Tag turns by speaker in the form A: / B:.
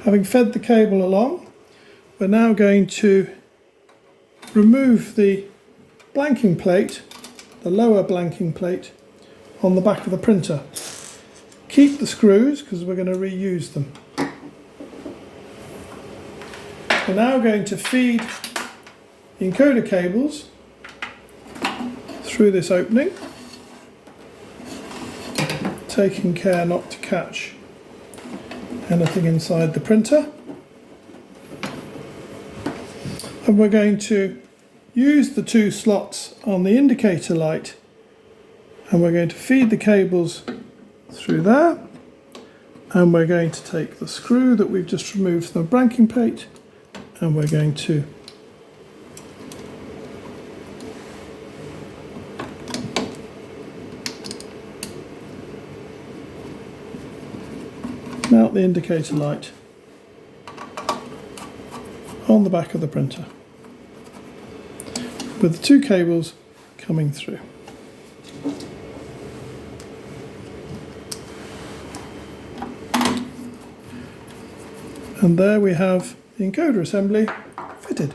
A: Having fed the cable along, we're now going to remove the blanking plate, the lower blanking plate, on the back of the printer. Keep the screws because we're going to reuse them. We're now going to feed the encoder cables through this opening, taking care not to catch anything inside the printer. And we're going to use the two slots on the indicator light, and we're going to feed the cables through there, and we're going to take the screw that we've just removed from the blanking plate, and we're going to mount the indicator light on the back of the printer with the two cables coming through. And there we have the encoder assembly fitted.